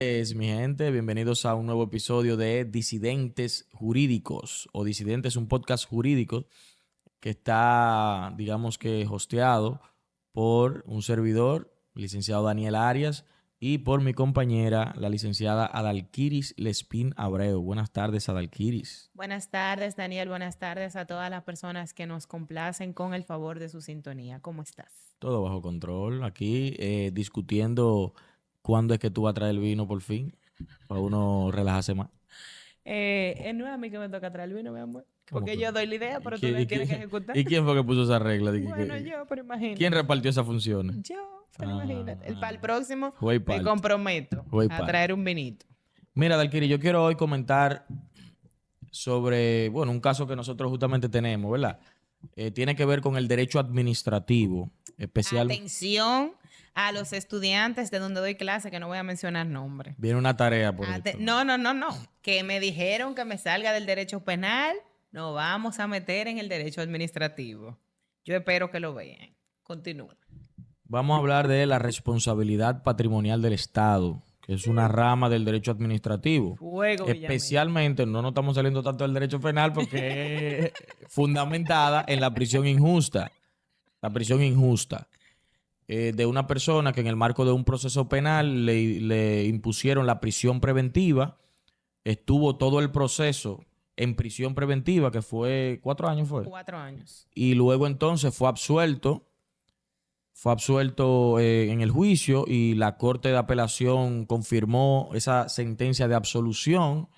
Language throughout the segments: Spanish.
Mi gente, bienvenidos a un nuevo episodio de Disidentes Jurídicos o Disidentes, un podcast jurídico que está, digamos que, hosteado por un servidor, licenciado Daniel Arias, y por mi compañera, la licenciada Adalkiris Lespín Abreu. Buenas tardes, Adalkiris. Buenas tardes, Daniel. Buenas tardes a todas las personas que nos complacen con el favor de su sintonía. ¿Cómo estás? Todo bajo control. Aquí discutiendo cuándo es que tú vas a traer el vino por fin, para uno relajarse más. No es a mí que me toca traer el vino, mi amor. ¿Cómo Porque que? yo doy la idea, ¿Y pero quién, ustedes y tienen que quién- ejecutar. y quién fue que puso esa regla? Bueno, yo, pero ¿Quién imagínate. repartió esas funciones? Yo, pero imagínate. Para el próximo Way me part. comprometo Way a part. traer un vinito. Mira, Dalkiri, yo quiero hoy comentar sobre, bueno, un caso que nosotros justamente tenemos, ¿verdad? Tiene que ver con el derecho administrativo, especial. Atención a los estudiantes de donde doy clase, que no voy a mencionar nombres. Viene una tarea por esto. No. Que me dijeron que me salga del derecho penal, nos vamos a meter en el derecho administrativo. Yo espero que lo vean. Continúa. Vamos a hablar de la responsabilidad patrimonial del Estado, que es una rama del derecho administrativo. Fuego, Villamil. Especialmente, no nos estamos saliendo tanto del derecho penal porque es fundamentada en la prisión injusta. La prisión injusta de una persona que en el marco de un proceso penal le impusieron la prisión preventiva, estuvo todo el proceso en prisión preventiva, que fue 4 años, fue. 4 años. Y luego entonces fue absuelto en el juicio y la Corte de Apelación confirmó esa sentencia de absolución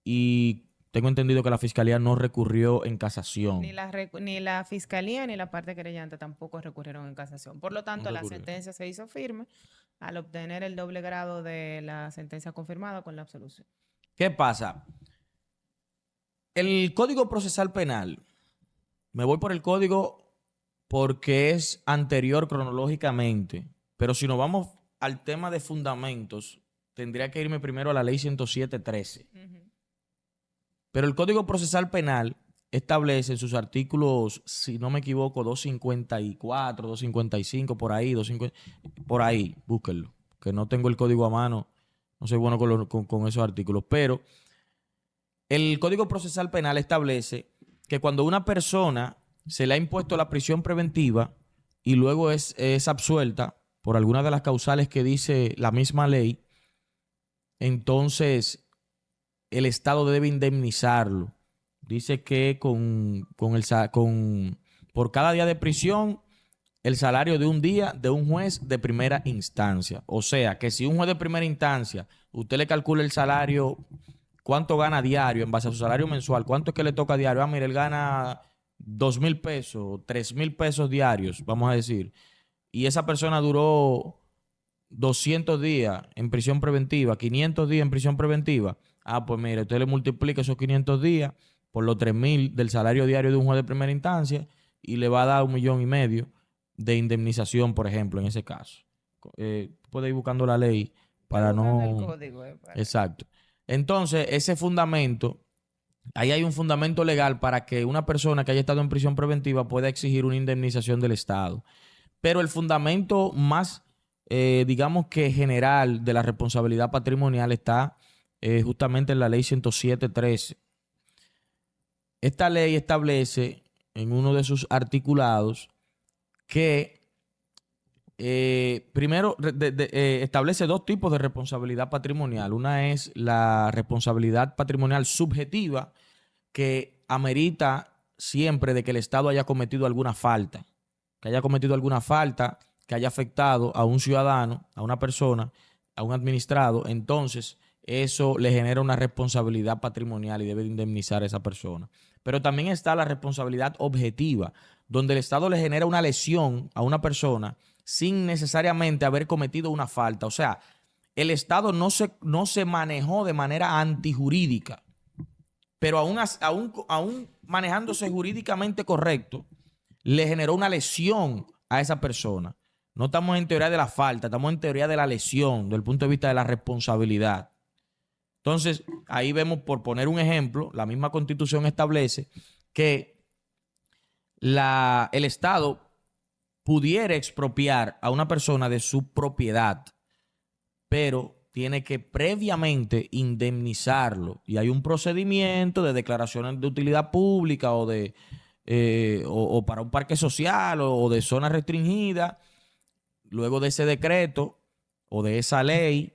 y tengo entendido que la Fiscalía no recurrió en casación. Ni la fiscalía ni la parte querellante tampoco recurrieron en casación. Por lo tanto, la sentencia se hizo firme al obtener el doble grado de la sentencia confirmada con la absolución. ¿Qué pasa? El Código Procesal Penal, me voy por el código porque es anterior cronológicamente, pero si nos vamos al tema de fundamentos, tendría que irme primero a la ley 107.13. Pero el Código Procesal Penal establece en sus artículos, si no me equivoco, 254, 255, por ahí, 250, por ahí, búsquenlo, que no tengo el código a mano, no soy bueno con esos artículos, pero el Código Procesal Penal establece que cuando una persona se le ha impuesto la prisión preventiva y luego es absuelta por alguna de las causales que dice la misma ley, entonces el Estado debe indemnizarlo. Dice que por cada día de prisión, el salario de un día de un juez de primera instancia. O sea, que si un juez de primera instancia, usted le calcula el salario, cuánto gana diario en base a su salario mensual, cuánto es que le toca diario. Mire, él gana 2,000 pesos, 3,000 pesos diarios, vamos a decir. Y esa persona duró 200 días en prisión preventiva, 500 días en prisión preventiva. Pues mire, usted le multiplica esos 500 días por los 3,000 del salario diario de un juez de primera instancia y le va a dar 1,500,000 de indemnización, por ejemplo, en ese caso. Puede ir buscando la ley para no... El código, Exacto. Entonces, ese fundamento, ahí hay un fundamento legal para que una persona que haya estado en prisión preventiva pueda exigir una indemnización del Estado. Pero el fundamento más, digamos que general de la responsabilidad patrimonial está justamente en la ley 107.13. Esta ley establece en uno de sus articulados que primero establece dos tipos de responsabilidad patrimonial. Una es la responsabilidad patrimonial subjetiva, que amerita siempre de que el Estado haya cometido alguna falta, que haya afectado a un ciudadano, a una persona, a un administrado. Entonces eso le genera una responsabilidad patrimonial y debe indemnizar a esa persona. Pero también está la responsabilidad objetiva, donde el Estado le genera una lesión a una persona sin necesariamente haber cometido una falta. O sea, el Estado no se manejó de manera antijurídica, pero aún manejándose jurídicamente correcto, le generó una lesión a esa persona. No estamos en teoría de la falta, estamos en teoría de la lesión, desde el punto de vista de la responsabilidad. Entonces, ahí vemos, por poner un ejemplo, la misma Constitución establece que el Estado pudiera expropiar a una persona de su propiedad, pero tiene que previamente indemnizarlo. Y hay un procedimiento de declaraciones de utilidad pública o para un parque social o de zona restringida, luego de ese decreto o de esa ley,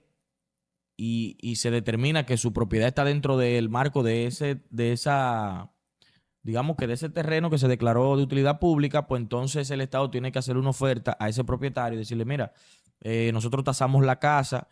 y se determina que su propiedad está dentro del marco digamos que de ese terreno que se declaró de utilidad pública, pues entonces el Estado tiene que hacer una oferta a ese propietario y decirle, mira, nosotros tasamos la casa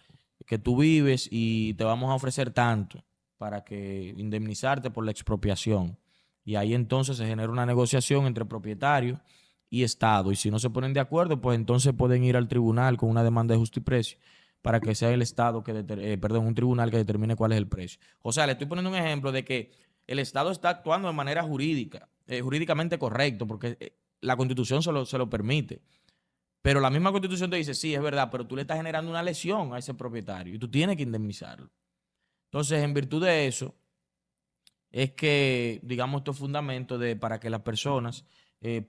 que tú vives y te vamos a ofrecer tanto para que indemnizarte por la expropiación. Y ahí entonces se genera una negociación entre propietario y Estado. Y si no se ponen de acuerdo, pues entonces pueden ir al tribunal con una demanda de justiprecio para que sea el Estado un tribunal que determine cuál es el precio. O sea, le estoy poniendo un ejemplo de que el Estado está actuando de manera jurídicamente correcto, porque la Constitución se lo permite. Pero la misma Constitución te dice, sí, es verdad, pero tú le estás generando una lesión a ese propietario y tú tienes que indemnizarlo. Entonces, en virtud de eso, es que, digamos, estos fundamentos para que las personas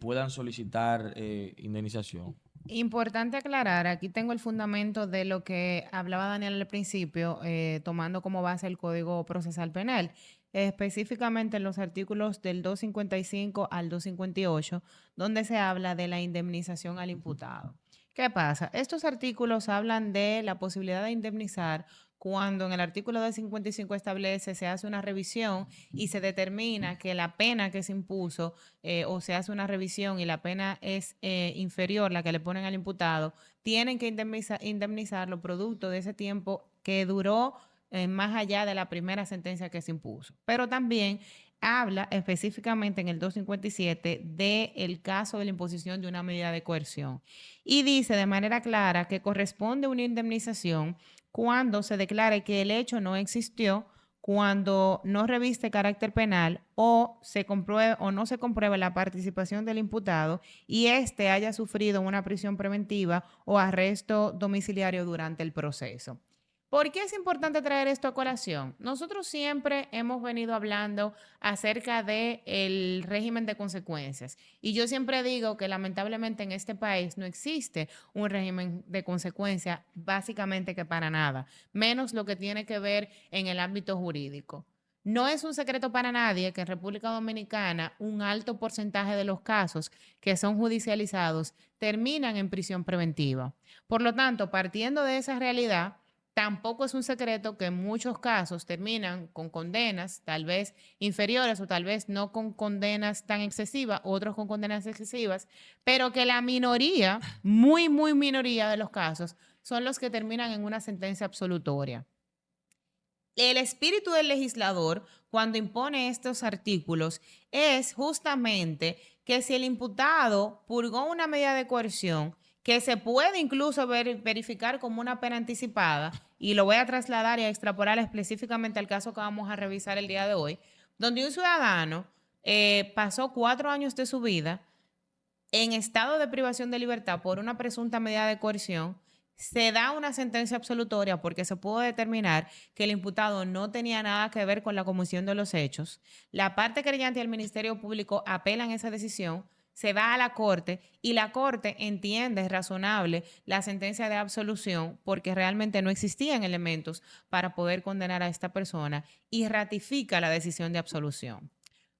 puedan solicitar indemnización. Importante aclarar, aquí tengo el fundamento de lo que hablaba Daniel al principio, tomando como base el Código Procesal Penal, específicamente en los artículos del 255 al 258, donde se habla de la indemnización al imputado. ¿Qué pasa? Estos artículos hablan de la posibilidad de indemnizar cuando en el artículo 255 establece, se hace una revisión y se determina que la pena que se impuso o se hace una revisión y la pena es inferior, la que le ponen al imputado, tienen que indemnizarlo producto de ese tiempo que duró más allá de la primera sentencia que se impuso. Pero también habla específicamente en el 257 del caso de la imposición de una medida de coerción y dice de manera clara que corresponde una indemnización cuando se declare que el hecho no existió, cuando no reviste carácter penal o se compruebe o no se compruebe la participación del imputado y éste haya sufrido una prisión preventiva o arresto domiciliario durante el proceso. ¿Por qué es importante traer esto a colación? Nosotros siempre hemos venido hablando acerca del régimen de consecuencias y yo siempre digo que lamentablemente en este país no existe un régimen de consecuencias básicamente que para nada, menos lo que tiene que ver en el ámbito jurídico. No es un secreto para nadie que en República Dominicana un alto porcentaje de los casos que son judicializados terminan en prisión preventiva. Por lo tanto, partiendo de esa realidad, tampoco es un secreto que en muchos casos terminan con condenas tal vez inferiores o tal vez no con condenas tan excesivas, otros con condenas excesivas, pero que la minoría, muy minoría de los casos, son los que terminan en una sentencia absolutoria. El espíritu del legislador, cuando impone estos artículos, es justamente que si el imputado purgó una medida de coerción, que se puede incluso verificar como una pena anticipada, y lo voy a trasladar y a extrapolar específicamente al caso que vamos a revisar el día de hoy, donde un ciudadano pasó 4 años de su vida en estado de privación de libertad por una presunta medida de coerción, se da una sentencia absolutoria porque se pudo determinar que el imputado no tenía nada que ver con la comisión de los hechos. La parte querellante y el Ministerio Público apelan esa decisión, se va a la Corte y la Corte entiende razonable la sentencia de absolución porque realmente no existían elementos para poder condenar a esta persona y ratifica la decisión de absolución.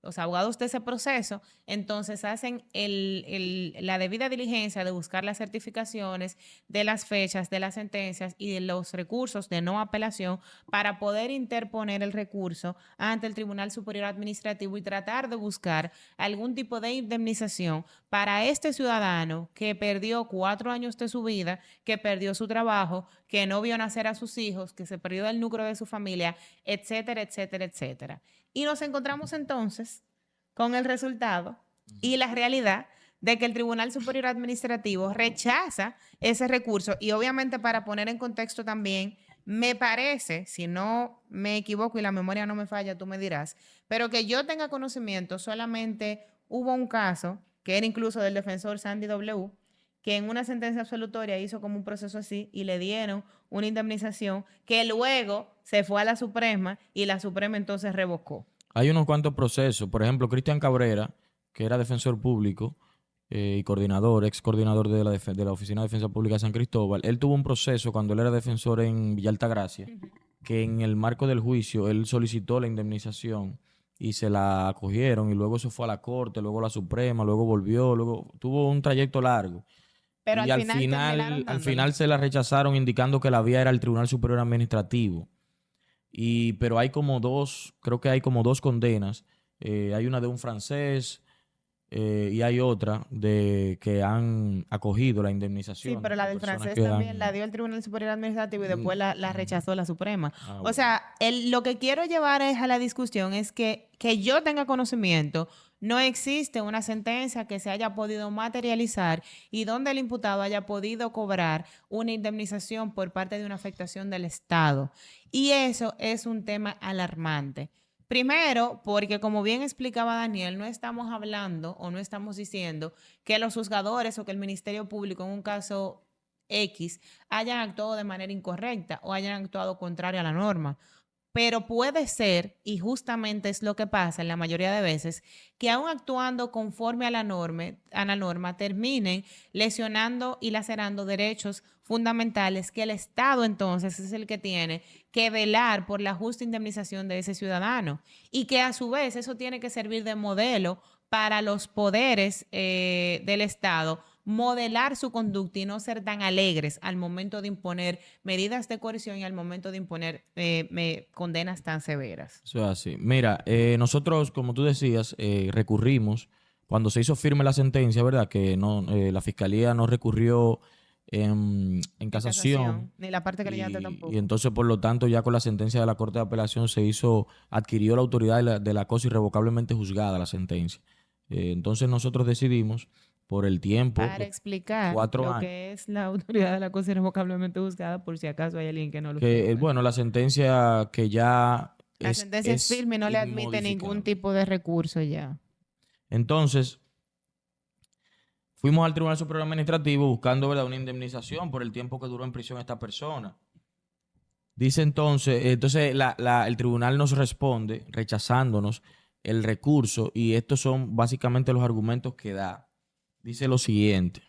Los abogados de ese proceso entonces hacen la debida diligencia de buscar las certificaciones de las fechas de las sentencias y de los recursos de no apelación para poder interponer el recurso ante el Tribunal Superior Administrativo y tratar de buscar algún tipo de indemnización para este ciudadano que perdió 4 años de su vida, que perdió su trabajo, que no vio nacer a sus hijos, que se perdió del núcleo de su familia, etcétera, etcétera, etcétera. Y nos encontramos entonces con el resultado y la realidad de que el Tribunal Superior Administrativo rechaza ese recurso y obviamente para poner en contexto también, me parece, si no me equivoco y la memoria no me falla, tú me dirás, pero que yo tenga conocimiento, solamente hubo un caso que era incluso del defensor Sandy W., que en una sentencia absolutoria hizo como un proceso así y le dieron una indemnización que luego se fue a la Suprema y la Suprema entonces revocó. Hay unos cuantos procesos. Por ejemplo, Cristian Cabrera, que era defensor público, y coordinador, ex coordinador de de la Oficina de Defensa Pública de San Cristóbal, él tuvo un proceso cuando él era defensor en Villa Altagracia, que en el marco del juicio él solicitó la indemnización y se la acogieron y luego eso fue a la Corte, luego a la Suprema, luego volvió, luego tuvo un trayecto largo. Pero Y al final terminaron al dándole. final se la rechazaron indicando que la vía era el Tribunal Superior Administrativo. Pero hay como dos, creo que hay como dos condenas. Hay una de un francés y hay otra de que han acogido la Sí, indemnización pero la de del personas francés que también la han... dio el Tribunal Superior Administrativo y Mm, después la mm. rechazó la Suprema. Ah, O bueno. sea, lo que quiero llevar es a la discusión es que yo tenga conocimiento, no existe una sentencia que se haya podido materializar y donde el imputado haya podido cobrar una indemnización por parte de una afectación del Estado. Y eso es un tema alarmante. Primero, porque como bien explicaba Daniel, no estamos hablando o no estamos diciendo que los juzgadores o que el Ministerio Público en un caso X hayan actuado de manera incorrecta o hayan actuado contrario a la norma. Pero puede ser, y justamente es lo que pasa en la mayoría de veces, que aún actuando conforme a la norma terminen lesionando y lacerando derechos fundamentales que el Estado entonces es el que tiene que velar por la justa indemnización de ese ciudadano y que a su vez eso tiene que servir de modelo para los poderes del Estado modelar su conducta y no ser tan alegres al momento de imponer medidas de coerción y al momento de imponer condenas tan severas. Eso es así. Mira, nosotros, como tú decías, recurrimos cuando se hizo firme la sentencia, ¿verdad? Que no, la fiscalía no recurrió en En casación casación, ni la parte creyente y tampoco. entonces, por lo tanto, ya con la sentencia de la Corte de Apelación adquirió la autoridad de la cosa irrevocablemente juzgada la sentencia. Entonces nosotros decidimos, por el tiempo, Para explicar 4 años, que es la autoridad de la cosa irrevocablemente juzgada, por si acaso hay alguien que no lo que, sepa. bueno, la sentencia que ya La sentencia es es firme y no le admite ningún inmodificable. tipo de recurso ya. Entonces, fuimos al Tribunal Superior Administrativo buscando, ¿verdad?, una indemnización por el tiempo que duró en prisión esta persona. Dice entonces el tribunal nos responde rechazándonos el recurso y estos son básicamente los argumentos que da. Dice lo siguiente,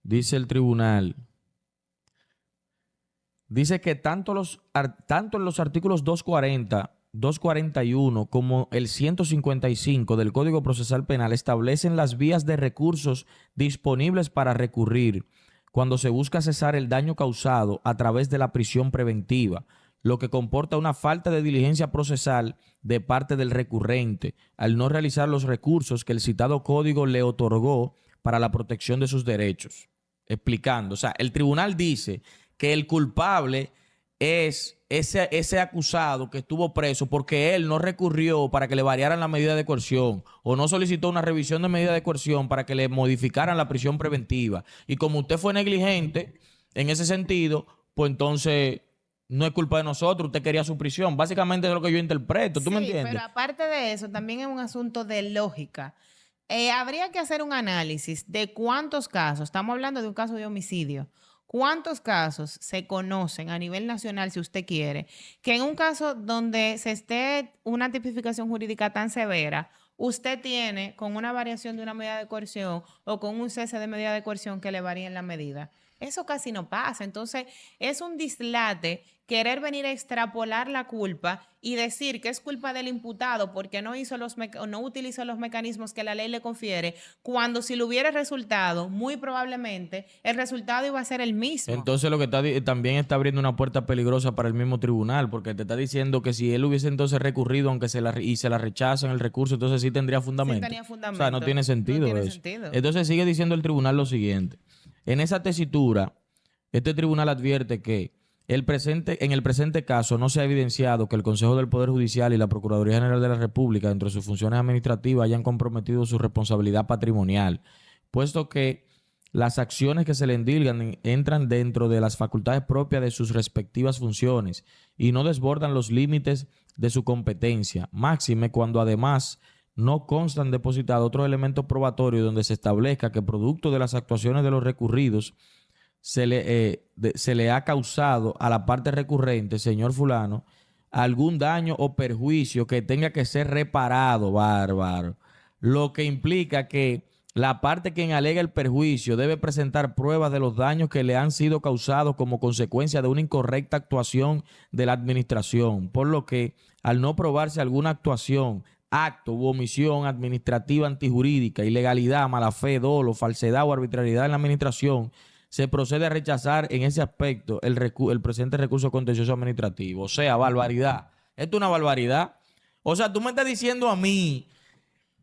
dice el tribunal, dice que tanto en los artículos 240, 241 como el 155 del Código Procesal Penal establecen las vías de recursos disponibles para recurrir cuando se busca cesar el daño causado a través de la prisión preventiva, lo que comporta una falta de diligencia procesal de parte del recurrente al no realizar los recursos que el citado código le otorgó para la protección de sus derechos. Explicando, o sea, el tribunal dice que el culpable es ese acusado que estuvo preso porque él no recurrió para que le variaran la medida de coerción o no solicitó una revisión de medida de coerción para que le modificaran la prisión preventiva. Y como usted fue negligente en ese sentido, pues entonces no es culpa de nosotros, usted quería su prisión. Básicamente es lo que yo interpreto, ¿tú me Sí, pero entiendes? aparte de eso, también es un asunto de lógica. Habría que hacer un análisis de cuántos casos, estamos hablando de un caso de homicidio, cuántos casos se conocen a nivel nacional, si usted quiere, que en un caso donde se esté una tipificación jurídica tan severa, usted tiene con una variación de una medida de coerción o con un cese de medida de coerción que le varíen la medida. Eso casi no pasa. Entonces, es un dislate querer venir a extrapolar la culpa y decir que es culpa del imputado porque no utilizó los mecanismos que la ley le confiere, cuando si le hubiera resultado, muy probablemente el resultado iba a ser el mismo. Entonces lo que también está abriendo una puerta peligrosa para el mismo tribunal, porque te está diciendo que si él hubiese entonces recurrido, aunque se la rechazan el recurso, entonces sí tendría Sí fundamento. tenía O sea, no fundamento. tiene No sentido tiene eso. sentido. Entonces sigue diciendo el tribunal lo siguiente. En esa tesitura, este tribunal advierte que en el presente caso no se ha evidenciado que el Consejo del Poder Judicial y la Procuraduría General de la República, dentro de sus funciones administrativas, hayan comprometido su responsabilidad patrimonial, puesto que las acciones que se le endilgan entran dentro de las facultades propias de sus respectivas funciones y no desbordan los límites de su competencia, máxime cuando además no constan depositados otros elementos probatorios donde se establezca que producto de las actuaciones de los recurridos se le ha causado a la parte recurrente, señor fulano, algún daño o perjuicio que tenga que ser reparado, bárbaro, lo que implica que la parte quien alega el perjuicio debe presentar pruebas de los daños que le han sido causados como consecuencia de una incorrecta actuación de la administración, por lo que, al no probarse alguna actuación, acto u omisión administrativa antijurídica, ilegalidad, mala fe, dolo, falsedad o arbitrariedad en la administración, se procede a rechazar en ese aspecto el presente recurso contencioso administrativo. O sea, barbaridad. Esto es una barbaridad. O sea, tú me estás diciendo a mí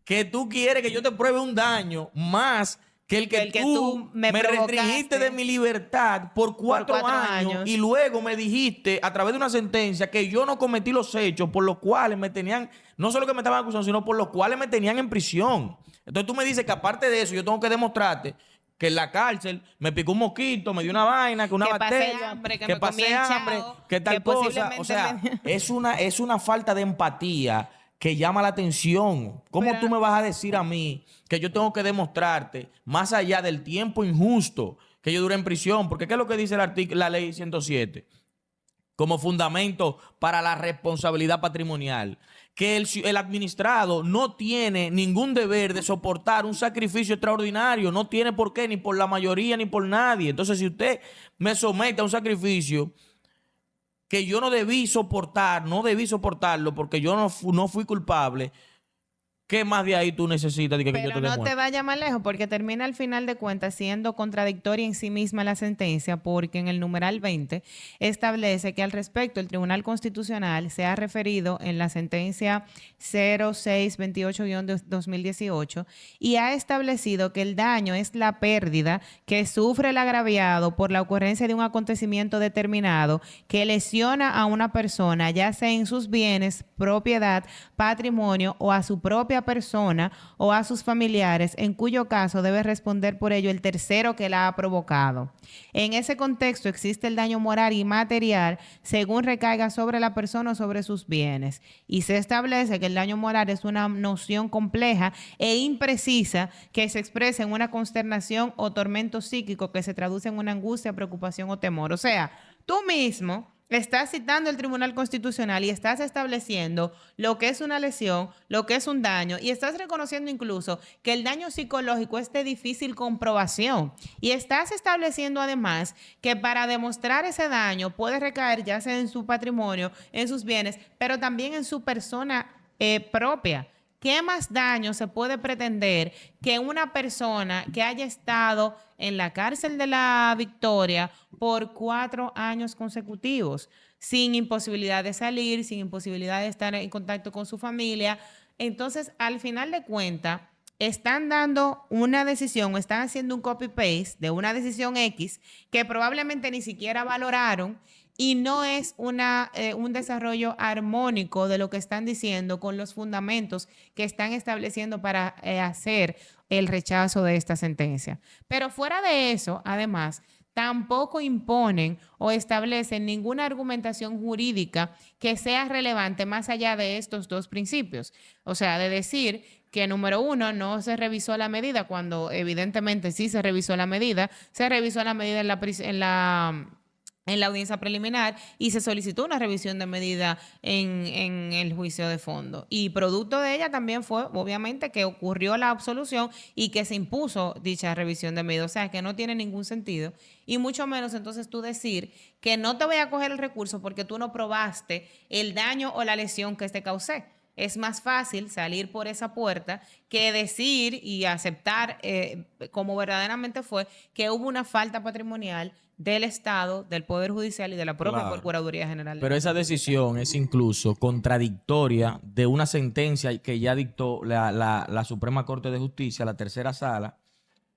que tú quieres que yo te pruebe un daño más que el que tú me restringiste de mi libertad por cuatro años y luego me dijiste a través de una sentencia que yo no cometí los hechos por los cuales me tenían, no solo que me estaban acusando, sino por los cuales me tenían en prisión. Entonces tú me dices que aparte de eso yo tengo que demostrarte que en la cárcel me picó un mosquito, me dio una vaina, que una bacteria, que pasé hambre, que tal cosa. O sea, es una falta de empatía que llama la atención. ¿Cómo tú me vas a decir a mí que yo tengo que demostrarte, más allá del tiempo injusto que yo duré en prisión? Porque ¿qué es lo que dice la ley 107? Como fundamento para la responsabilidad patrimonial, que el administrado no tiene ningún deber de soportar un sacrificio extraordinario, no tiene por qué, ni por la mayoría, ni por nadie. Entonces, si usted me somete a un sacrificio que yo no debí soportar, no debí soportarlo porque yo no fui culpable, ¿qué más de ahí tú necesitas? Que Pero no te vayas más lejos, porque termina al final de cuentas siendo contradictoria en sí misma la sentencia, porque en el numeral 20 establece que al respecto el Tribunal Constitucional se ha referido en la sentencia 0628-2018 y ha establecido que el daño es la pérdida que sufre el agraviado por la ocurrencia de un acontecimiento determinado que lesiona a una persona, ya sea en sus bienes, propiedad, patrimonio o a su propia persona o a sus familiares, en cuyo caso debe responder por ello el tercero que la ha provocado. En ese contexto existe el daño moral y material según recaiga sobre la persona o sobre sus bienes. Y se establece que el daño moral es una noción compleja e imprecisa que se expresa en una consternación o tormento psíquico que se traduce en una angustia, preocupación o temor. O sea, tú mismo estás citando el Tribunal Constitucional y estás estableciendo lo que es una lesión, lo que es un daño, y estás reconociendo incluso que el daño psicológico es de difícil comprobación. Y estás estableciendo además que para demostrar ese daño puede recaer ya sea en su patrimonio, en sus bienes, pero también en su persona propia. ¿Qué más daño se puede pretender que una persona que haya estado en la cárcel de la Victoria por 4 años consecutivos, sin imposibilidad de salir, sin imposibilidad de estar en contacto con su familia? Entonces, al final de cuentas, están dando una decisión o están haciendo un copy-paste de una decisión X que probablemente ni siquiera valoraron y no es un desarrollo armónico de lo que están diciendo con los fundamentos que están estableciendo para hacer el rechazo de esta sentencia. Pero fuera de eso, además, tampoco imponen o establecen ninguna argumentación jurídica que sea relevante más allá de estos dos principios. O sea, de decir que número uno, no se revisó la medida cuando evidentemente sí se revisó la medida en la audiencia preliminar y se solicitó una revisión de medida en el juicio de fondo. Y producto de ella también fue, obviamente, que ocurrió la absolución y que se impuso dicha revisión de medida. O sea, que no tiene ningún sentido. Y mucho menos entonces tú decir que no te voy a coger el recurso porque tú no probaste el daño o la lesión que te causé. Es más fácil salir por esa puerta que decir y aceptar como verdaderamente fue que hubo una falta patrimonial del Estado, del Poder Judicial y de la propia Procuraduría General. Pero esa decisión es incluso contradictoria de una sentencia que ya dictó la Suprema Corte de Justicia, la tercera sala,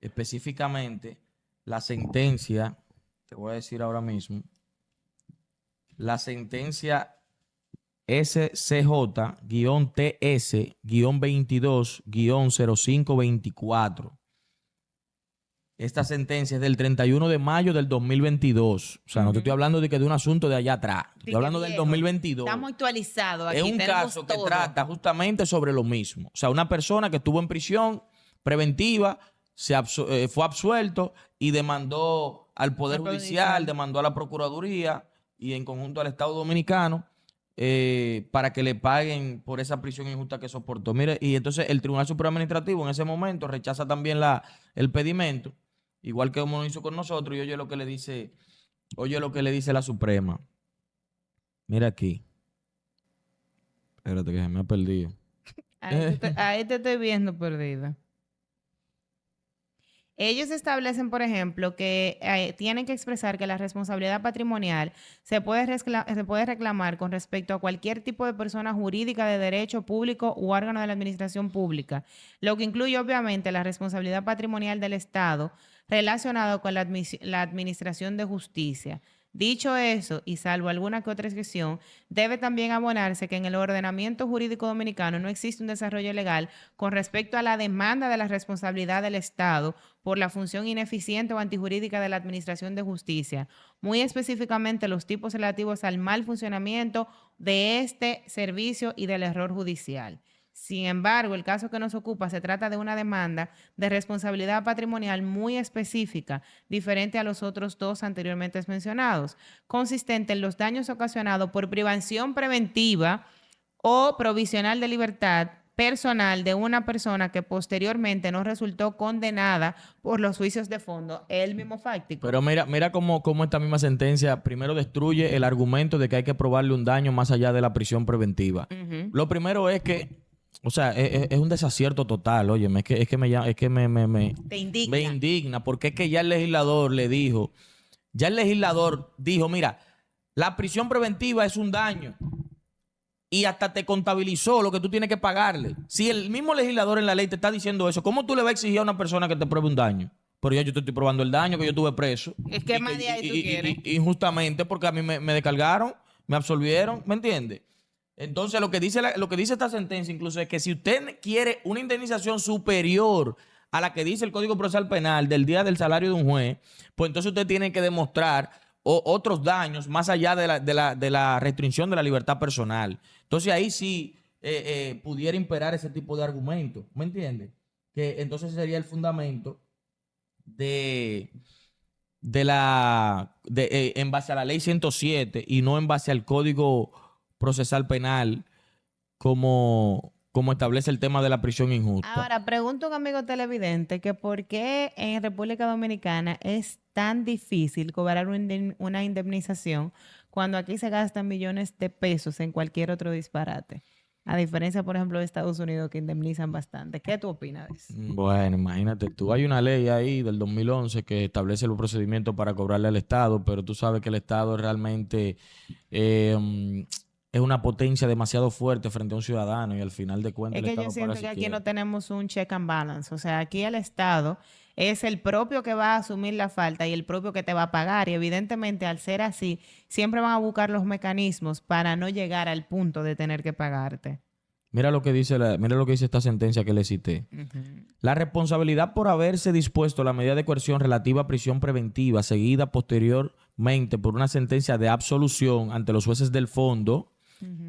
específicamente la sentencia, te voy a decir ahora mismo, la sentencia SCJ-TS-22-0524. Esta sentencia es del 31 de mayo del 2022. O sea, no te estoy hablando de un asunto de allá atrás. Estoy hablando del 2022. Estamos actualizados aquí. Es un caso que trata justamente sobre lo mismo. O sea, una persona que estuvo en prisión preventiva, fue absuelto y demandó al Poder Judicial, demandó a la Procuraduría y en conjunto al Estado Dominicano para que le paguen por esa prisión injusta que soportó. Mire, y entonces el Tribunal Supremo Administrativo en ese momento rechaza también el pedimento, igual que como lo hizo con nosotros, y oye lo que le dice la Suprema. Mira aquí. Espérate que se me ha perdido. Ahí te estoy viendo perdida. Ellos establecen, por ejemplo, que tienen que expresar que la responsabilidad patrimonial se puede reclamar con respecto a cualquier tipo de persona jurídica de derecho público u órgano de la administración pública, lo que incluye obviamente la responsabilidad patrimonial del Estado relacionado con la administración de justicia. Dicho eso, y salvo alguna que otra excepción, debe también abonarse que en el ordenamiento jurídico dominicano no existe un desarrollo legal con respecto a la demanda de la responsabilidad del Estado por la función ineficiente o antijurídica de la administración de justicia, muy específicamente los tipos relativos al mal funcionamiento de este servicio y del error judicial. Sin embargo, el caso que nos ocupa se trata de una demanda de responsabilidad patrimonial muy específica, diferente a los otros dos anteriormente mencionados, consistente en los daños ocasionados por privación preventiva o provisional de libertad personal de una persona que posteriormente no resultó condenada por los juicios de fondo, el mismo fáctico. Pero mira cómo esta misma sentencia primero destruye el argumento de que hay que probarle un daño más allá de la prisión preventiva. Lo primero es que, o sea, es un desacierto total, oye, es que Te indigna. me indigna, porque es que ya el legislador dijo, mira, la prisión preventiva es un daño. Y hasta te contabilizó lo que tú tienes que pagarle. Si el mismo legislador en la ley te está diciendo eso, ¿cómo tú le vas a exigir a una persona que te pruebe un daño? Pero yo te estoy probando el daño que yo tuve preso. Es que más de ahí tú quieres. Injustamente, porque a mí me descargaron, me absolvieron, ¿me entiendes? Entonces, lo que dice esta sentencia incluso es que si usted quiere una indemnización superior a la que dice el Código Procesal Penal del día del salario de un juez, pues entonces usted tiene que demostrar otros daños más allá de la restricción de la libertad personal. Entonces ahí sí pudiera imperar ese tipo de argumento, ¿me entiendes? Que entonces sería el fundamento en base a la ley 107 y no en base al Código Procesal Penal como establece el tema de la prisión injusta. Ahora, pregunto a un amigo televidente que por qué en República Dominicana es tan difícil cobrar una indemnización cuando aquí se gastan millones de pesos en cualquier otro disparate. A diferencia, por ejemplo, de Estados Unidos que indemnizan bastante. ¿Qué tú opinas de eso? Bueno, imagínate tú. Hay una ley ahí del 2011 que establece los procedimientos para cobrarle al Estado, pero tú sabes que el Estado realmente es una potencia demasiado fuerte frente a un ciudadano y al final de cuentas Es el que Estado yo paga siento si que aquí quiere. no tenemos un check and balance. O sea, aquí el Estado es el propio que va a asumir la falta y el propio que te va a pagar. Y evidentemente, al ser así, siempre van a buscar los mecanismos para no llegar al punto de tener que pagarte. Mira lo que dice esta sentencia que le cité. La responsabilidad por haberse dispuesto la medida de coerción relativa a prisión preventiva seguida posteriormente por una sentencia de absolución ante los jueces del fondo,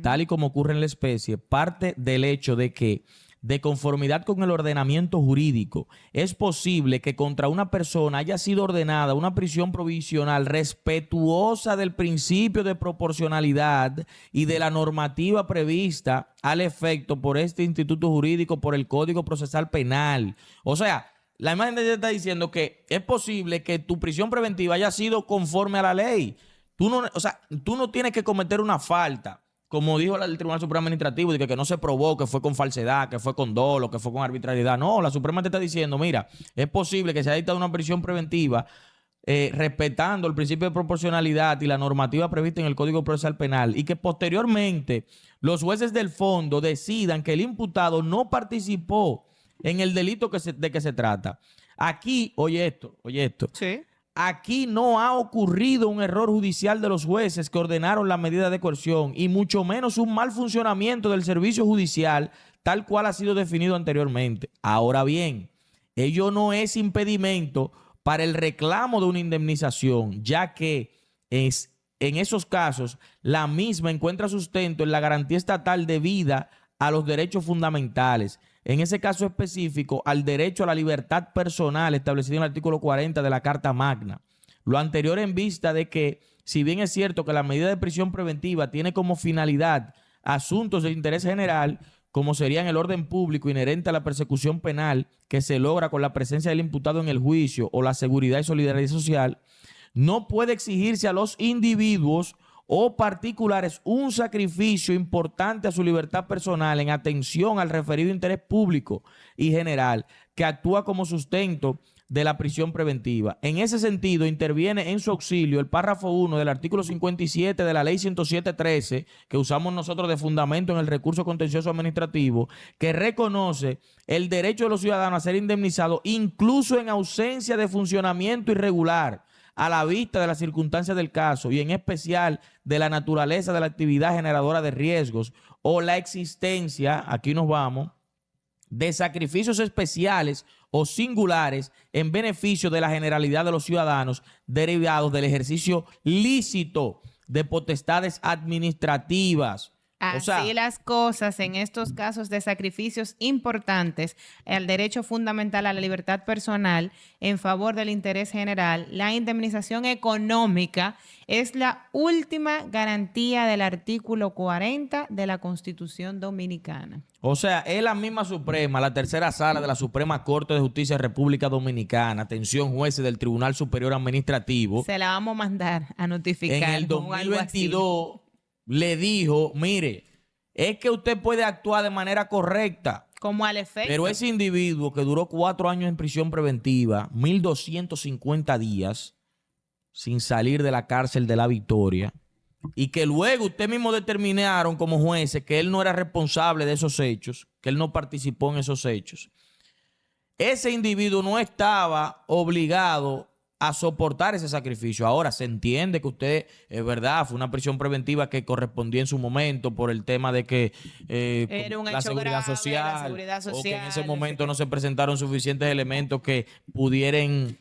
tal y como ocurre en la especie, parte del hecho de que, de conformidad con el ordenamiento jurídico, es posible que contra una persona haya sido ordenada una prisión provisional respetuosa del principio de proporcionalidad y de la normativa prevista al efecto por este instituto jurídico, por el Código Procesal Penal. O sea, la imagen de ella está diciendo que es posible que tu prisión preventiva haya sido conforme a la ley. Tú no tienes que cometer una falta, como dijo el Tribunal Supremo Administrativo, de que no se probó, que fue con falsedad, que fue con dolo, que fue con arbitrariedad. No, la Suprema te está diciendo, mira, es posible que se haya dictado una prisión preventiva respetando el principio de proporcionalidad y la normativa prevista en el Código Procesal Penal y que posteriormente los jueces del fondo decidan que el imputado no participó en el delito de que se trata. Aquí, oye esto. Sí. Aquí no ha ocurrido un error judicial de los jueces que ordenaron la medida de coerción y mucho menos un mal funcionamiento del servicio judicial tal cual ha sido definido anteriormente. Ahora bien, ello no es impedimento para el reclamo de una indemnización, ya que en esos casos la misma encuentra sustento en la garantía estatal debida a los derechos fundamentales. En ese caso específico, al derecho a la libertad personal establecido en el artículo 40 de la Carta Magna. Lo anterior en vista de que si bien es cierto que la medida de prisión preventiva tiene como finalidad asuntos de interés general, como serían el orden público inherente a la persecución penal que se logra con la presencia del imputado en el juicio o la seguridad y solidaridad social, no puede exigirse a los individuos o particulares un sacrificio importante a su libertad personal en atención al referido interés público y general que actúa como sustento de la prisión preventiva. En ese sentido, interviene en su auxilio el párrafo 1 del artículo 57 de la ley 107.13, que usamos nosotros de fundamento en el recurso contencioso administrativo, que reconoce el derecho de los ciudadanos a ser indemnizados incluso en ausencia de funcionamiento irregular, a la vista de las circunstancias del caso y en especial de la naturaleza de la actividad generadora de riesgos o la existencia, aquí nos vamos, de sacrificios especiales o singulares en beneficio de la generalidad de los ciudadanos derivados del ejercicio lícito de potestades administrativas. Así las cosas en estos casos de sacrificios importantes al derecho fundamental a la libertad personal en favor del interés general, la indemnización económica es la última garantía del artículo 40 de la Constitución Dominicana. O sea, es la misma Suprema, la tercera sala de la Suprema Corte de Justicia de República Dominicana, atención jueces del Tribunal Superior Administrativo. Se la vamos a mandar a notificar. En el 2022 le dijo, mire, es que usted puede actuar de manera correcta. Como al efecto. Pero ese individuo que duró 4 años en prisión preventiva, 1.250 días, sin salir de la cárcel de La Victoria, y que luego usted mismo determinaron como jueces que él no era responsable de esos hechos, que él no participó en esos hechos. Ese individuo no estaba obligado a soportar ese sacrificio. Ahora, se entiende que usted, es verdad, fue una prisión preventiva que correspondía en su momento por el tema de que era un la hecho seguridad grave, social, la seguridad social, o que en ese momento no se presentaron suficientes elementos que pudieran,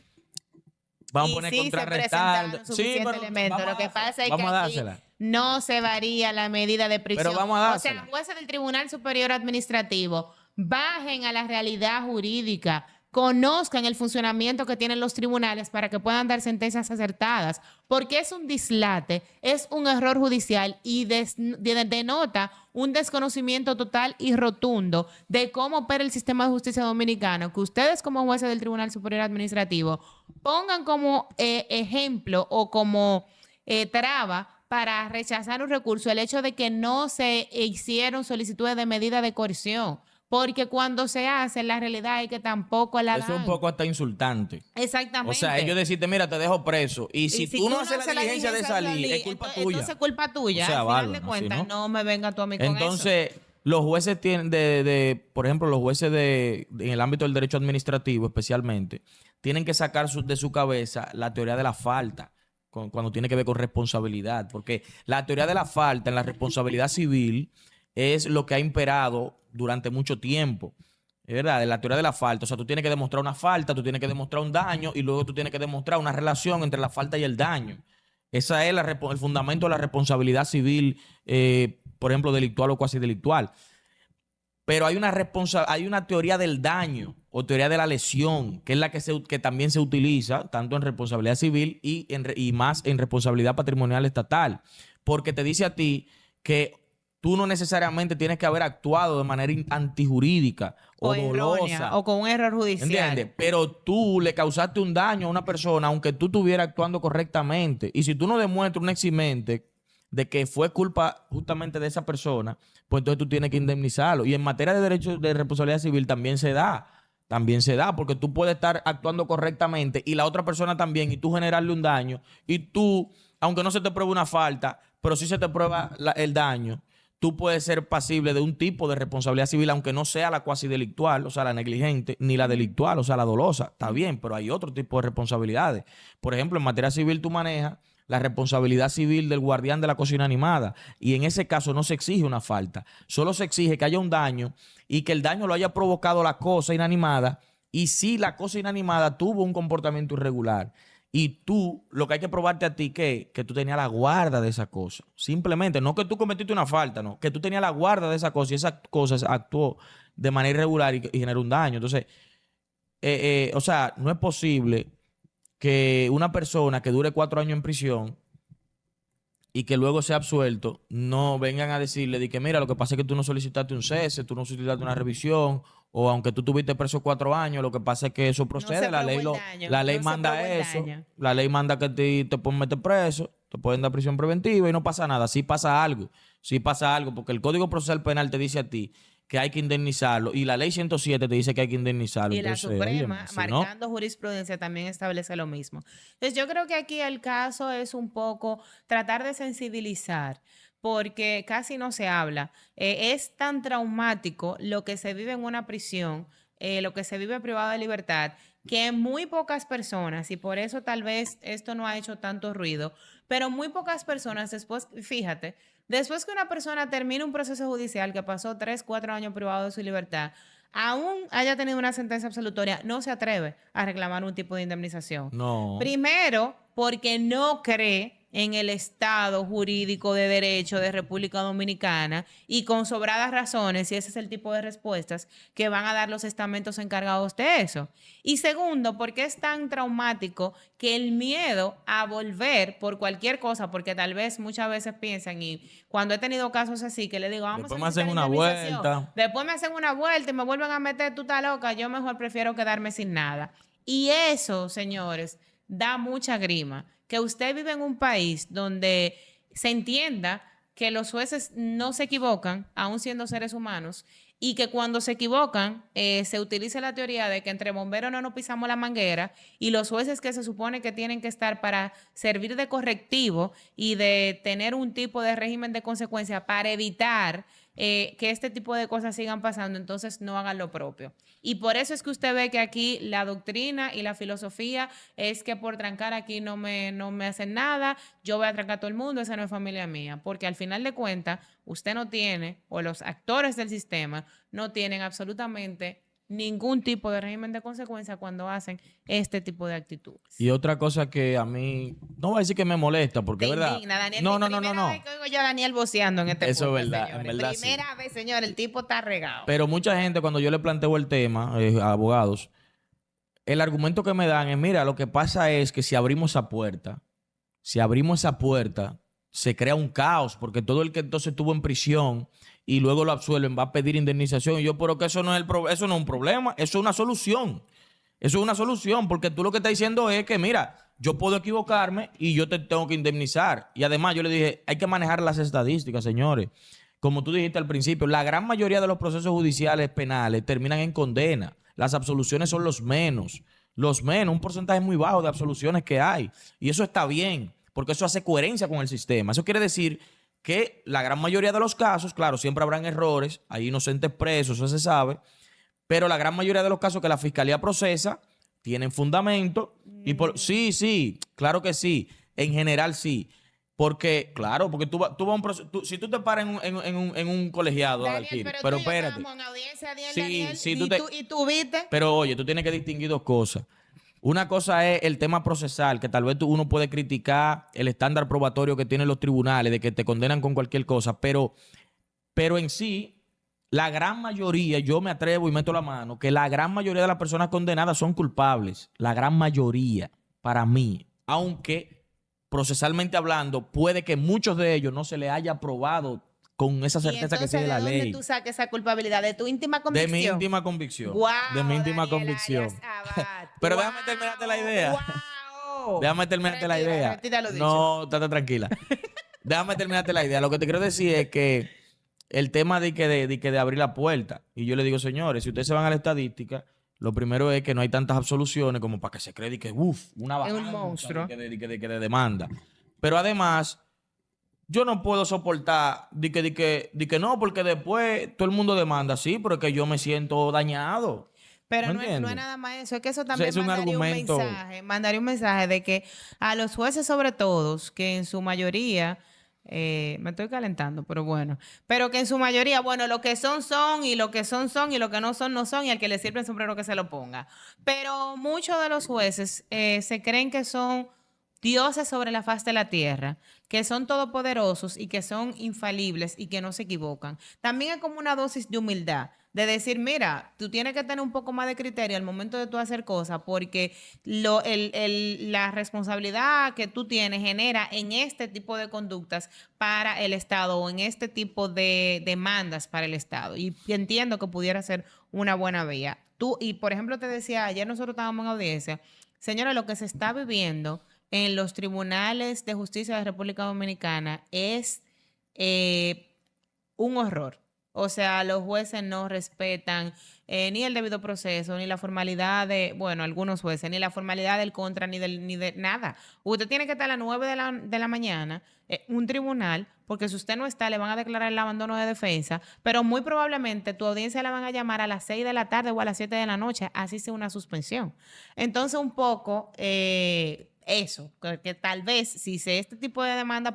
vamos a poner, contrarrestar. Sí, elementos. Lo que pasa es que aquí no se varía la medida de prisión. Pero vamos a dársela. O sea, jueces del Tribunal Superior Administrativo bajen a la realidad jurídica, conozcan el funcionamiento que tienen los tribunales para que puedan dar sentencias acertadas, porque es un dislate, es un error judicial y denota un desconocimiento total y rotundo de cómo opera el sistema de justicia dominicano, que ustedes como jueces del Tribunal Superior Administrativo pongan como ejemplo o como traba para rechazar un recurso el hecho de que no se hicieron solicitudes de medida de coerción. Porque cuando se hace, la realidad es que tampoco la dan. Eso es un poco hasta insultante. Exactamente. O sea, ellos decirte, mira, te dejo preso. Y si tú no haces la diligencia de salir, es culpa tuya. Entonces es culpa tuya. O sea, al final de cuentas, no me venga tú a mí con eso. Entonces, los jueces tienen por ejemplo, los jueces en el ámbito del derecho administrativo especialmente, tienen que sacar de su cabeza la teoría de la falta cuando tiene que ver con responsabilidad. Porque la teoría de la falta en la responsabilidad civil es lo que ha imperado durante mucho tiempo, es verdad, en la teoría de la falta. O sea, tú tienes que demostrar una falta, tú tienes que demostrar un daño y luego tú tienes que demostrar una relación entre la falta y el daño. Ese es el fundamento de la responsabilidad civil, por ejemplo, delictual o cuasi delictual. Pero hay una teoría del daño o teoría de la lesión, que es la que también se utiliza tanto en responsabilidad civil y más en responsabilidad patrimonial estatal, porque te dice a ti que tú no necesariamente tienes que haber actuado de manera antijurídica o dolosa. O con un error judicial. ¿Entiendes? Pero tú le causaste un daño a una persona aunque tú estuvieras actuando correctamente. Y si tú no demuestras un eximente de que fue culpa justamente de esa persona, pues entonces tú tienes que indemnizarlo. Y en materia de derecho de responsabilidad civil también se da. También se da, porque tú puedes estar actuando correctamente y la otra persona también, y tú generarle un daño. Y tú, aunque no se te pruebe una falta, pero sí se te prueba el daño, tú puedes ser pasible de un tipo de responsabilidad civil, aunque no sea la cuasi delictual, o sea, la negligente, ni la delictual, o sea, la dolosa. Está bien, pero hay otro tipo de responsabilidades. Por ejemplo, en materia civil tú manejas la responsabilidad civil del guardián de la cosa inanimada, y en ese caso no se exige una falta. Solo se exige que haya un daño y que el daño lo haya provocado la cosa inanimada, y si la cosa inanimada tuvo un comportamiento irregular. Y tú, lo que hay que probarte a ti, que tú tenías la guarda de esa cosa. Simplemente, no que tú cometiste una falta, no. Que tú tenías la guarda de esa cosa y esa cosa actuó de manera irregular y generó un daño. Entonces, o sea, no es posible que una persona que dure 4 años en prisión y que luego sea absuelto, no vengan a decirle de que mira, lo que pasa es que tú no solicitaste un cese, tú no solicitaste una revisión, o aunque tú tuviste preso 4 años, lo que pasa es que eso No procede, se probó el daño, la ley no se manda probó el eso, daño. la ley manda que te pueden meter preso, te pueden dar prisión preventiva y no pasa nada. Sí pasa algo, porque el Código Procesal Penal te dice a ti que hay que indemnizarlo y la ley 107 te dice que hay que indemnizarlo. Y la Entonces, oye, Suprema, si no, marcando jurisprudencia, también establece lo mismo. Entonces, yo creo que aquí el caso es un poco tratar de sensibilizar, porque casi no se habla. Es tan traumático lo que se vive en una prisión, lo que se vive privado de libertad, que muy pocas personas, y por eso tal vez esto no ha hecho tanto ruido, pero muy pocas personas después, fíjate, después que una persona termina un proceso judicial que pasó 3, 4 años privado de su libertad, aún haya tenido una sentencia absolutoria, no se atreve a reclamar un tipo de indemnización. no. Primero, porque no cree en el Estado jurídico de derecho de República Dominicana y con sobradas razones, y ese es el tipo de respuestas que van a dar los estamentos encargados de eso. Y segundo, porque es tan traumático que el miedo a volver por cualquier cosa, porque tal vez muchas veces piensan, y cuando he tenido casos así, que le digo, vamos a Después me solicitar hacen una indemnización, vuelta. después me hacen una vuelta y me vuelven a meter, tú estás loca, yo mejor prefiero quedarme sin nada. Y eso, señores, da mucha grima. Que usted vive en un país donde se entienda que los jueces no se equivocan, aun siendo seres humanos, y que cuando se equivocan se utilice la teoría de que entre bomberos no nos pisamos la manguera y los jueces que se supone que tienen que estar para servir de correctivo y de tener un tipo de régimen de consecuencia para evitar que este tipo de cosas sigan pasando, entonces no hagan lo propio. Y por eso es que usted ve que aquí la doctrina y la filosofía es que por trancar aquí no me hacen nada, yo voy a trancar a todo el mundo, esa no es familia mía, porque al final de cuentas usted no tiene, o los actores del sistema no tienen absolutamente ningún tipo de régimen de consecuencia cuando hacen este tipo de Y actitudes. otra cosa que a mí, no voy a decir que me molesta, porque Te es verdad. indigna, Daniel. No, no, no, no, Primera vez no. que oigo yo a Daniel voceando en este Eso es podcast, verdad, en señores. verdad sí. Primera vez, señor, el tipo está regado. Pero mucha gente, cuando yo le planteo el tema a abogados, el argumento que me dan es, mira, lo que pasa es que si abrimos esa puerta, se crea un caos, porque todo el que entonces estuvo en prisión y luego lo absuelven va a pedir indemnización. Y yo, pero que eso no es eso no es un problema, eso es una solución. Eso es una solución, porque tú lo que estás diciendo es que, mira, yo puedo equivocarme y yo te tengo que indemnizar. Y además yo le dije, hay que manejar las estadísticas, señores. Como tú dijiste al principio, la gran mayoría de los procesos judiciales penales terminan en condena. Las absoluciones son los menos, un porcentaje muy bajo de absoluciones que hay. Y eso está bien, porque eso hace coherencia con el sistema. Eso quiere decir que la gran mayoría de los casos, claro, siempre habrán errores, hay inocentes presos, eso se sabe, pero la gran mayoría de los casos que la fiscalía procesa tienen fundamento. Sí, sí, claro que sí. En general sí. Porque, claro, porque tú vas a un proceso. Si tú te paras en un colegiado a dar Daniel, tiro, pero tú pero y yo espérate. estábamos en audiencia, Sí, Daniel, sí, y tú viste. pero oye, tú tienes que distinguir dos cosas. Una cosa es el tema procesal, que tal vez uno puede criticar el estándar probatorio que tienen los tribunales, de que te condenan con cualquier cosa, pero en sí, la gran mayoría, yo me atrevo y meto la mano, que la gran mayoría de las personas condenadas son culpables. La gran mayoría, para mí. Aunque procesalmente hablando, puede que muchos de ellos no se les haya probado con esa Y certeza que entonces, exige ¿de la dónde ley. tú sacas esa culpabilidad? ¿De tu íntima De mi convicción? íntima convicción. De mi ¡Guau, íntima Daniel Arias convicción. Abad! Pero déjame terminarte la idea. ¡Guau! Déjame terminarte la Retira, idea. retira lo dicho. No, estate tranquila. Déjame terminarte la idea. Lo que te quiero decir es que el tema de abrir la puerta. Y yo le digo, señores, si ustedes se van a la estadística, lo primero es que no hay tantas absoluciones como para que se cree que, una Es un avalancha monstruo. de demanda. Pero además, yo no puedo soportar de que no, porque después todo el mundo demanda. Sí, pero es que yo me siento dañado. Pero ¿No no es entiendes? nada más eso, es que eso O sea, también es un argumento. mandaría un mensaje de que a los jueces sobre todo, que en su mayoría, me estoy calentando, pero bueno, pero que en su mayoría, bueno, lo que son, y lo que son, y lo que no son, no son, y al que le sirve el sombrero que se lo ponga. Pero muchos de los jueces se creen que son dioses sobre la faz de la tierra, que son todopoderosos y que son infalibles y que no se equivocan. También es como una dosis de humildad, de decir, mira, tú tienes que tener un poco más de criterio al momento de tú hacer cosas, porque la responsabilidad que tú tienes genera en este tipo de conductas para el Estado o en este tipo de demandas para el Estado. Y entiendo que pudiera ser una buena vía. Y por ejemplo, te decía, ayer nosotros estábamos en audiencia, señora, lo que se está viviendo en los tribunales de justicia de la República Dominicana es un horror. O sea, los jueces no respetan ni el debido proceso, ni la formalidad bueno, algunos jueces, ni la formalidad del contra, ni de nada. Usted tiene que estar a las 9 de la mañana en un tribunal, porque si usted no está, le van a declarar el abandono de defensa, pero muy probablemente tu audiencia la van a llamar a las 6 de la tarde o a las 7 de la noche, así sea una suspensión. Entonces, un poco eso, que tal vez si este tipo de demandas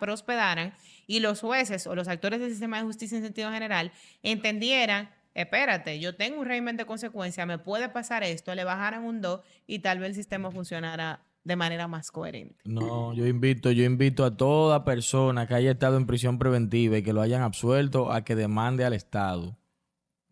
prosperaran y los jueces o los actores del sistema de justicia en sentido general entendieran, espérate, yo tengo un régimen de consecuencia, me puede pasar esto, le bajaran un 2 y tal vez el sistema funcionara de manera más coherente. No, yo invito a toda persona que haya estado en prisión preventiva y que lo hayan absuelto a que demande al Estado.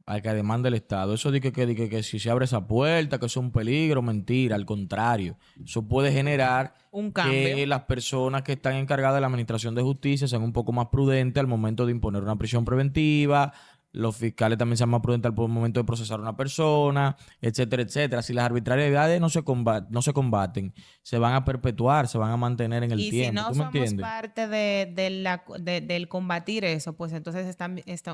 A que demande el Estado. Eso de que si se abre esa puerta, que eso es un peligro, mentira, al contrario. Eso puede generar Un que cambio. las personas que están encargadas de la administración de justicia sean un poco más prudentes al momento de imponer una prisión preventiva. Los fiscales también sean más prudentes al momento de procesar a una persona, etcétera, etcétera. Si las arbitrariedades no se combaten, se van a perpetuar, se van a mantener en el Y si tiempo. no ¿Tú me somos entiendes? parte del combatir eso, pues entonces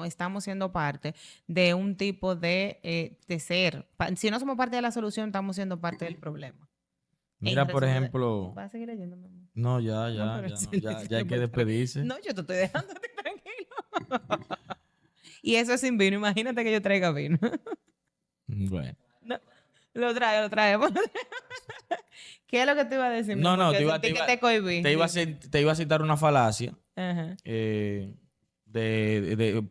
estamos siendo parte de un tipo de ser. Si no somos parte de la solución, estamos siendo parte del problema. En Mira, por resumen, ejemplo, ¿vas a seguir leyendo, mi amor? no, ya, No, ya, pero ya, no, sí, ya hay que por favor. despedirse. No, yo te estoy dejando tranquilo. Y eso sin vino, imagínate que yo traiga vino. Bueno. No, lo traemos. ¿Qué es lo que te iba a decir, mi No, amor? no, Que sentí que te cohibí. Dime. te iba a citar una falacia Ajá.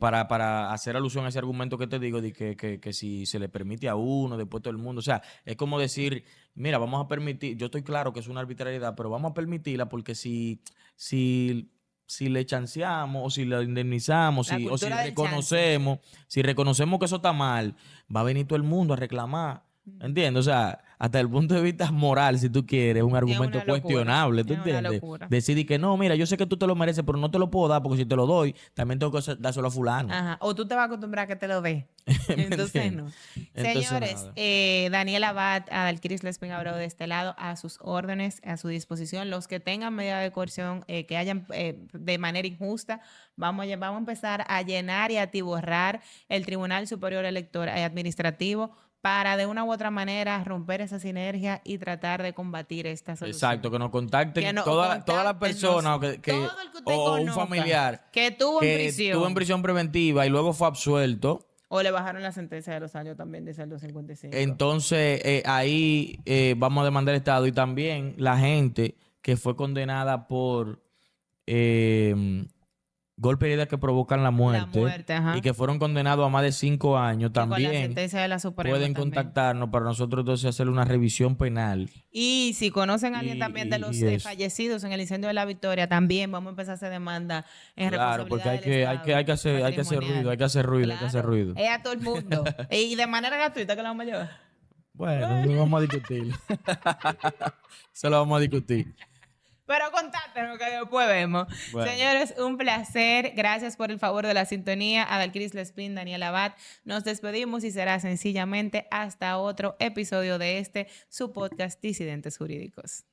para hacer alusión a ese argumento que te digo de que si se le permite a uno, después todo el mundo. O sea, es como decir, mira, vamos a permitir, yo estoy claro que es una arbitrariedad, pero vamos a permitirla porque si, si le chanceamos o si le indemnizamos La o si cultura del chance. si reconocemos que eso está mal, va a venir todo el mundo a reclamar. ¿Entiendes? O sea, hasta el punto de vista moral, si tú quieres, es un Es argumento una locura. cuestionable, ¿tú Es una entiendes? locura. Decidir que no, mira, yo sé que tú te lo mereces, pero no te lo puedo dar porque si te lo doy, también tengo que dárselo a fulano. Ajá. O tú te vas a acostumbrar a que te lo dé. ¿Me Entonces, entiendes? no. Entonces, Señores, nada. Daniel Abad, Adalkiris Lespin Abreu de este lado, a sus órdenes, a su disposición. Los que tengan medida de coerción, que hayan de manera injusta, vamos a empezar a llenar y a atiborrar el Tribunal Superior Electoral y Administrativo para de una u otra manera romper esa sinergia y tratar de combatir esta Exacto, solución. que nos Que contacten nos todas las contáctenos personas todo el que usted o un conozca familiar que estuvo en que estuvo en prisión prisión preventiva y luego fue absuelto. o le bajaron la sentencia de los años también de saldo 55. Entonces, ahí vamos a demandar al Estado y también la gente que fue condenada por eh, golpes y heridas que provocan la La muerte muerte, y ajá. que fueron condenados a más de 5 años, Y con la también sentencia de la Suprema pueden también. contactarnos para nosotros entonces hacer una revisión penal. Y si conocen a alguien también de Y los eso. fallecidos en el incendio de la Victoria, también vamos a empezar a hacer demanda en Claro, porque responsabilidad del Estado hay que hacer ruido, patrimonial. hay que hacer ruido, hay que hacer Claro, ruido. es a todo el mundo. Y de manera gratuita que la vamos a llevar. Bueno, eso lo vamos a discutir. Eso lo vamos a discutir. Pero contáctenos que después vemos. Bueno. Señores, un placer. Gracias por el favor de la sintonía. Adalkiris Lespin, Daniel Abad. Nos despedimos y será sencillamente hasta otro episodio de su podcast Disidentes Jurídicos.